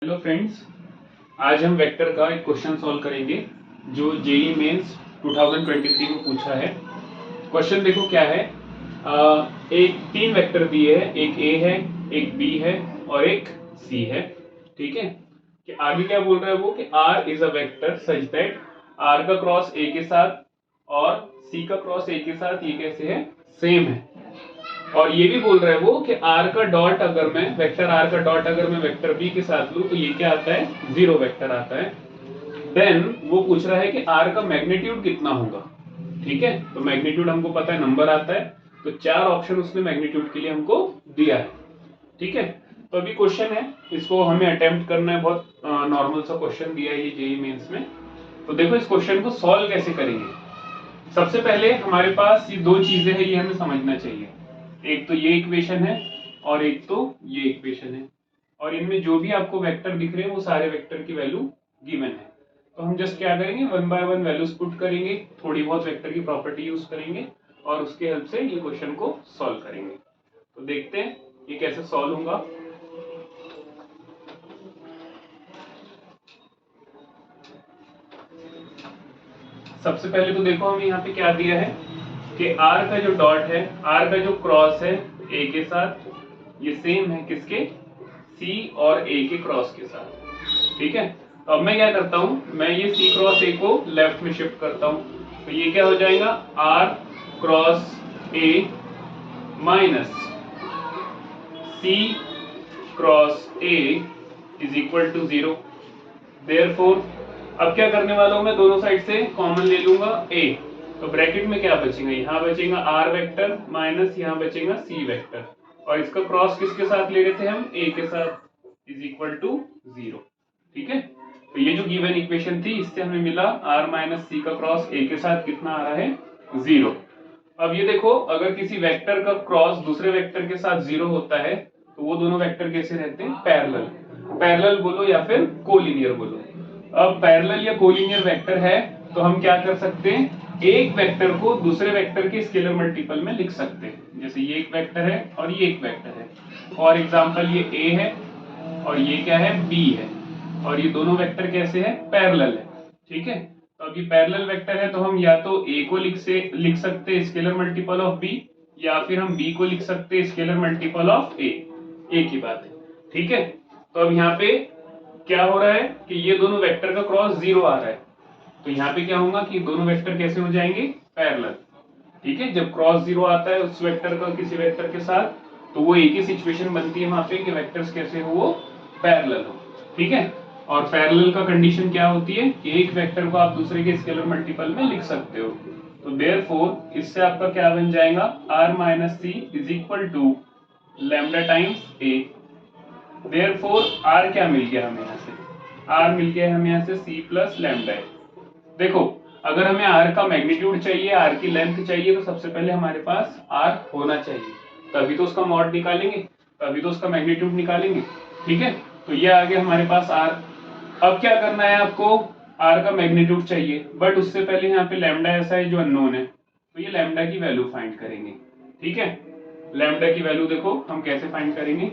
Hello friends, आज हम vector का एक क्वेश्चन सॉल्व करेंगे जो जेईई मेंस 2023 में पूछा है। क्वेश्चन देखो क्या है। एक तीन वेक्टर दिए है, एक ए है, एक बी है और एक सी है। ठीक है, कि आगे क्या बोल रहा है वो कि R is a vector such that R का क्रॉस ए के साथ और सी का क्रॉस ए के साथ ये कैसे है, सेम है। और ये भी बोल रहा है वो कि आर का डॉट अगर मैं वेक्टर आर का डॉट अगर मैं वेक्टर बी के साथ लूं तो ये क्या आता है, जीरो वेक्टर आता है। देन वो पूछ रहा है कि आर का मैग्नीट्यूड कितना होगा। ठीक है, तो मैग्नीट्यूड हमको पता है, नंबर आता है। तो चार ऑप्शन उसने मैग्नीट्यूड के लिए हमको दिया है। ठीक है, तो अभी क्वेश्चन है, इसको हमें अटेम्प्ट करना है। बहुत नॉर्मल सा क्वेश्चन दिया है ये जेईई मेंस में। तो देखो इस क्वेश्चन को सॉल्व कैसे करेंगे। सबसे पहले हमारे पास ये दो चीजें हैं, ये हमें समझना चाहिए। एक तो ये इक्वेशन है और एक तो ये इक्वेशन है। और इनमें जो भी आपको वेक्टर दिख रहे हैं वो सारे वेक्टर की वैल्यू गिवन है। तो हम जस्ट क्या करेंगे, one by one values put करेंगे, थोड़ी बहुत वेक्टर की प्रॉपर्टी यूज करेंगे और उसके हेल्प से ये क्वेश्चन को सॉल्व करेंगे। तो देखते हैं ये कैसे सॉल्व होगा। सबसे पहले तो देखो हमें यहाँ पे क्या दिया है कि आर का जो डॉट है, आर का जो क्रॉस है ए के साथ, ये सेम है किसके, सी और ए के क्रॉस के साथ। ठीक है, तो अब मैं क्या करता हूं, मैं ये सी क्रॉस ए को लेफ्ट में शिफ्ट करता हूं। तो ये क्या हो जाएगा, R cross A minus C cross A is equal to zero. Therefore अब क्या करने वाला हूं मैं, दोनों साइड से कॉमन ले लूंगा ए। तो ब्रैकेट में क्या बचेगा, यहाँ बचेगा आर वेक्टर माइनस यहाँ बचेगा सी वेक्टर। और इसका क्रॉस किसके साथ ले रहे थे हम, ए के साथ, इज इक्वल टू जीरो। ठीक है, तो ये जो गिवन इक्वेशन थी इससे हमें मिला आर माइनस सी का क्रॉस ए के साथ कितना आ रहा है, जीरो। अब ये देखो, अगर किसी वेक्टर का क्रॉस दूसरे वेक्टर के साथ जीरो होता है तो वो दोनों वेक्टर कैसे रहते हैं, पैरेलल। पैरेलल बोलो या फिर कोलिनियर बोलो। अब पैरेलल या कोलिनियर वेक्टर है तो हम क्या कर सकते हैं, एक वेक्टर को दूसरे वेक्टर के स्केलर मल्टीपल में लिख सकते हैं। जैसे ये एक वेक्टर है और ये एक वेक्टर है। फॉर एग्जाम्पल ये ए है और ये क्या है, बी है। और ये दोनों वेक्टर कैसे है, पैरेलल है। ठीक है, तो अब ये पैरेलल वेक्टर है तो हम या तो ए को लिख सकते हैं स्केलर मल्टीपल ऑफ बी, या फिर हम बी को लिख सकते हैं स्केलर मल्टीपल ऑफ ए। एक ही बात है। ठीक है, तो अब यहाँ पे क्या हो रहा है कि ये दोनों वेक्टर का क्रॉस जीरो आ रहा है। तो यहाँ पे क्या होगा कि दोनों वेक्टर कैसे हो जाएंगे, पैरेलल। ठीक है, जब क्रॉस जीरो आता है उस वेक्टर का किसी वेक्टर के साथ तो वो एक ही सिचुएशन बनती है वहां पे कि वेक्टर्स कैसे हो, वो पैरेलल हो। ठीक है, और पैरेलल का कंडीशन क्या होती है कि एक वेक्टर को आप दूसरे के स्केलर मल्टीपल में लिख सकते हो। तो देयरफॉर इससे आपका क्या बन जाएगा, R minus C is equal to lambda times A. Therefore R क्या मिल गया हमें यहाँ से, आर मिल गया हमें यहाँ से सी प्लस लैम्डा है। देखो, अगर हमें आर का मैग्नीट्यूड चाहिए, आर की लेंथ चाहिए, तो सबसे पहले हमारे पास आर होना चाहिए, तभी तो उसका मॉड निकालेंगे, तभी तो उसका मैग्नीट्यूड निकालेंगे। ठीक है, तो ये आ गया हमारे पास आर। अब क्या करना है आपको, आर का मैग्नीट्यूड चाहिए, बट उससे पहले यहाँ पे लैम्डा ऐसा है जो अननोन है, तो ये लैम्डा की वैल्यू फाइंड करेंगे। ठीक है, लैम्डा की वैल्यू देखो हम कैसे फाइंड करेंगे।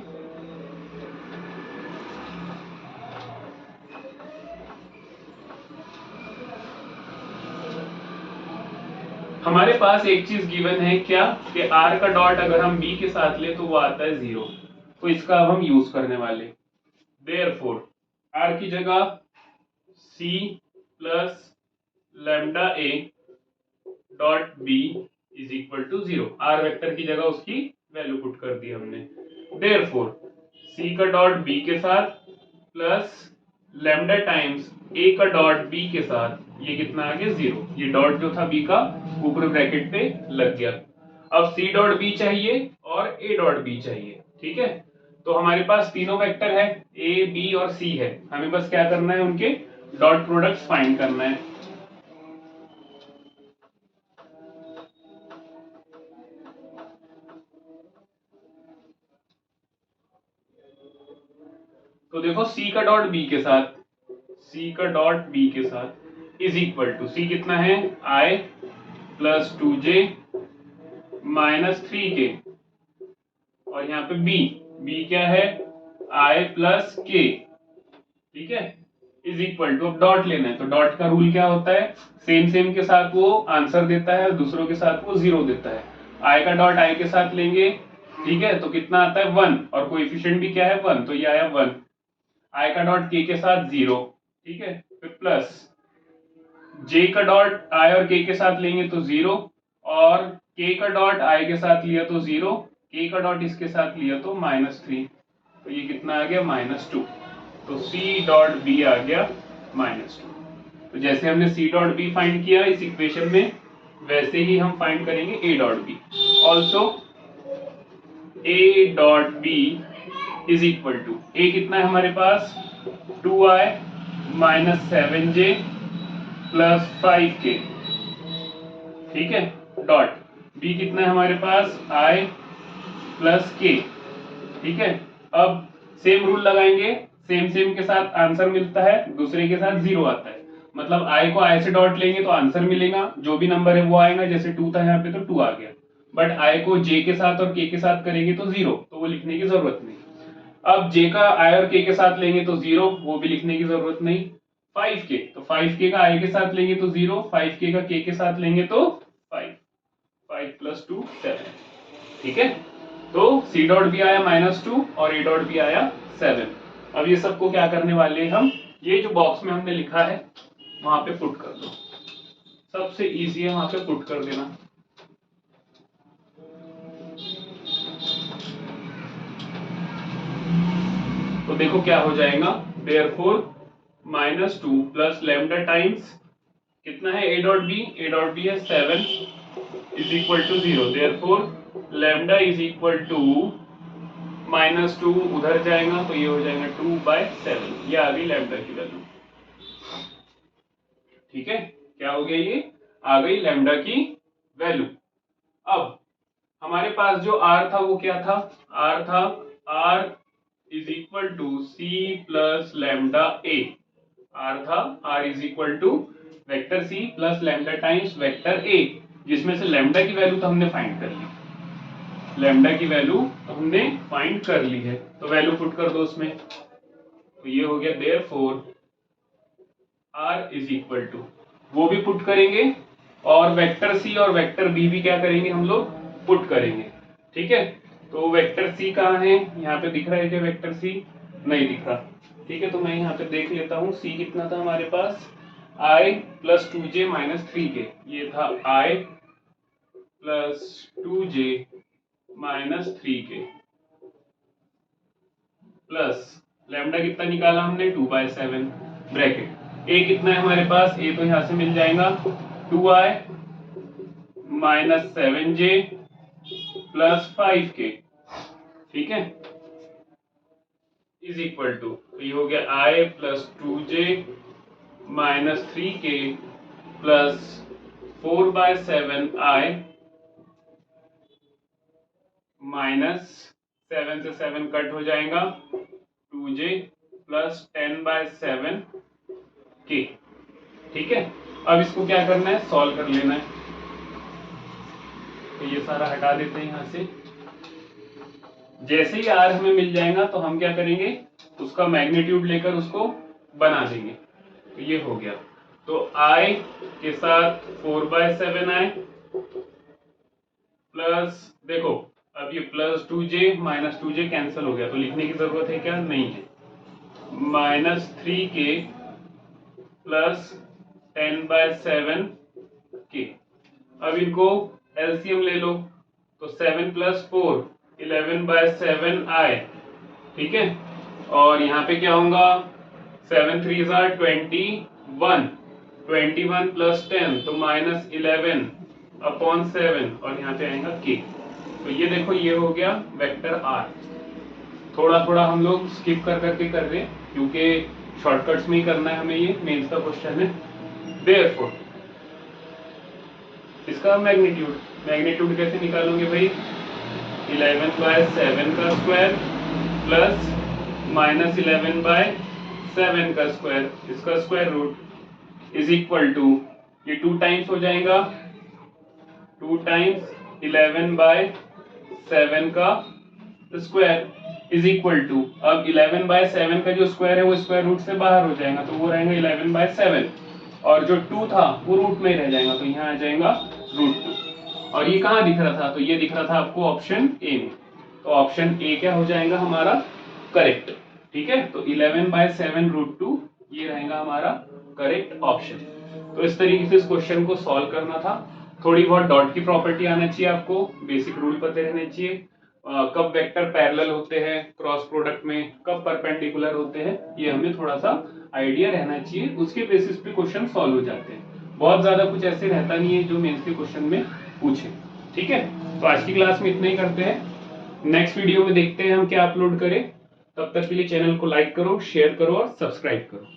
हमारे पास एक चीज गिवन है क्या, कि आर का डॉट अगर हम बी के साथ ले तो वो आता है जीरो। तो इसका अब हम यूज करने वाले। देयरफॉर आर की जगह C plus lambda A dot B is equal to zero. R vector की जगह उसकी वैल्यू पुट कर दी हमने। देयरफॉर सी का डॉट बी के साथ प्लस लैम्डा टाइम्स ए का डॉट बी के साथ, ये कितना आ गया, जीरो। ये डॉट जो था बी का ऊपर ब्रैकेट पे लग गया। अब सी डॉट बी चाहिए और ए डॉट बी चाहिए। ठीक है, तो हमारे पास तीनों वेक्टर है, ए बी और सी है, हमें बस क्या करना है, उनके डॉट प्रोडक्ट्स फाइंड करना है। तो देखो सी का डॉट बी के साथ, सी का डॉट बी के साथ इज इक्वल टू, सी कितना है, आई प्लस टू जे माइनस थ्री के, और यहाँ पे बी, बी क्या है, आई प्लस के ठीक है, इज इक्वल टू, अब डॉट लेना है तो डॉट का रूल क्या होता है, सेम सेम के साथ वो आंसर देता है, दूसरों के साथ वो जीरो देता है। आई का डॉट आई के साथ लेंगे, ठीक है, तो कितना आता है 1, और कोएफिशिएंट भी क्या है 1, तो ये आया 1। आई का डॉट के साथ 0, ठीक है, फिर प्लस जे का डॉट आई और के साथ लेंगे तो 0, और के का डॉट आई के साथ लिया तो 0, के का डॉट इसके साथ लिया तो -3, तो ये कितना आ गया -2, तो सी डॉट बी आ गया -2। तो जैसे हमने सी डॉट बी फाइंड किया इस इक्वेशन में, वैसे ही हम फाइंड करेंगे A dot B also. A dot B is equal to, A कितना है हमारे पास 2i - 7j प्लस 5k, ठीक है, डॉट बी कितना है हमारे पास i प्लस k, ठीक है। अब सेम रूल लगाएंगे, सेम सेम के साथ आंसर मिलता है, दूसरे के साथ 0 आता है, मतलब i को i से डॉट लेंगे तो आंसर मिलेगा, जो भी नंबर है वो आएगा, जैसे 2 था यहाँ पे तो 2 आ गया, बट i को j के साथ और k के साथ करेंगे तो 0, तो वो लिखने की जरूरत नहीं। अब j का i और k के साथ लेंगे तो 0, वो भी लिखने की जरूरत नहीं। 5k, तो 5k का i के साथ लेंगे तो 0, 5k का k के साथ लेंगे तो 5, 5 + 2 7, ठीक है। तो c डॉट भी आया -2 और a डॉट भी आया 7। अब ये सबको क्या करने वाले हैं हम, ये जो बॉक्स में हमने लिखा है वहां पे पुट कर दो, सबसे इजी है वहां पे पुट कर देना। तो देखो क्या हो जाएगा, देयरफॉर -2 प्लस लैम्डा टाइम्स कितना है a डॉट बी है 7 is equal to 0, therefore lambda is equal to -2 उधर जाएगा तो ये हो जाएगा 2/7, ये आ गई लैम्डा की वैल्यू, ठीक है। क्या हो गया, ये आ गई लैम्डा की वैल्यू। अब हमारे पास जो r था वो क्या था, r था r is equal to C plus lambda A, r था r is equal to vector C plus lambda times vector A, जिसमें से लैम्डा की वैल्यू तो हमने फाइंड कर ली, लैम्डा की वैल्यू तो हमने फाइंड कर ली है, तो वैल्यू पुट कर दो उसमें, तो ये हो गया therefore r is equal to, वो भी पुट करेंगे, और वेक्टर सी और वेक्टर बी भी क्या करेंगे हम लोग पुट करेंगे, ठीक है। तो वेक्टर सी कहाँ है, यहाँ पे दिख रहा है क्या वेक्टर सी, नहीं दिख रहा, ठीक है, तो मैं यहाँ पे देख लेता हूँ। सी कितना था हमारे पास i + 2j - 3k, ये था i + 2j - 3k plus lambda कितना निकाला हमने 2/7 ब्रैकेट, ए कितना है हमारे पास, ए तो यहाँ से मिल जाएगा 2i - 7j प्लस 5k, ठीक है, इज इक्वल टू, तो ये हो गया i + 2j - 3k plus 4/7i -7 से 7 कट हो जाएगा 2j प्लस 10/7k, ठीक है। अब इसको क्या करना है, सॉल्व कर लेना है, तो ये सारा हटा देते हैं यहाँ से। जैसे ही r हमें मिल जाएगा तो हम क्या करेंगे, उसका मैग्नीट्यूड लेकर उसको बना देंगे, तो ये हो गया, तो i के साथ 4/7i प्लस, देखो अब ये प्लस 2j - 2j कैंसिल हो गया, तो लिखने की जरूरत है क्या, नहीं है, -3k प्लस 10/7k। अब इनको एलसीएम ले लो, तो 7 + 4 11/7i, ठीक है, और यहाँ पे क्या होगा 7 3 are 21, 21 + 10 तो -11/7, और यहाँ पे आएगा k। तो ये देखो ये हो गया वेक्टर r। थोड़ा थोड़ा हम लोग स्किप कर करके कर रहे हैं क्योंकि शॉर्टकट्स में ही करना है हमें, ये मेंस का क्वेश्चन है। देयरफॉर इसका मैग्नीट्यूड कैसे निकालोगे भाई, 11/7 का स्क्वायर प्लस -11/7 का स्क्वायर, इसका square root is equal to, ये 2 टाइम्स हो जाएगा, 2 टाइम्स 11/7 का स्क्वायर इज इक्वल टू, अब 11/7 का जो स्क्वायर है वो स्क्वायर रूट से बाहर हो जाएगा, तो वो रहेगा 11/7, और जो 2 था वो रूट में रह जाएगा, तो यहाँ आ जाएगा √2। और ये कहाँ दिख रहा था, तो ये दिख रहा था आपको ऑप्शन ए में, तो ऑप्शन ए क्या हो जाएगा हमारा करेक्ट। ठीक है, तो 11/7 √2 ये रहेगा हमारा करेक्ट ऑप्शन। तो इस तरीके से इस क्वेश्चन को सॉल्व करना था। थोड़ी बहुत डॉट की प्रॉपर्टी आना चाहिए आपको, बेसिक रूल पता रहने चाहिए, कब वेक्टर पैरेलल होते हैं क्रॉस प्रोडक्ट में, कब परपेंडिकुलर होते हैं, ये हमें थोड़ा सा आइडिया रहना चाहिए, उसके बेसिस पे क्वेश्चन सॉल्व हो जाते हैं। बहुत ज्यादा कुछ ऐसे रहता नहीं है जो मेंस के क्वेश्चन में पूछे। ठीक है, तो आज की क्लास में इतना ही करते हैं, नेक्स्ट वीडियो में देखते हैं हम क्या अपलोड करें। तब तक के लिए चैनल को लाइक करो, शेयर करो और सब्सक्राइब करो।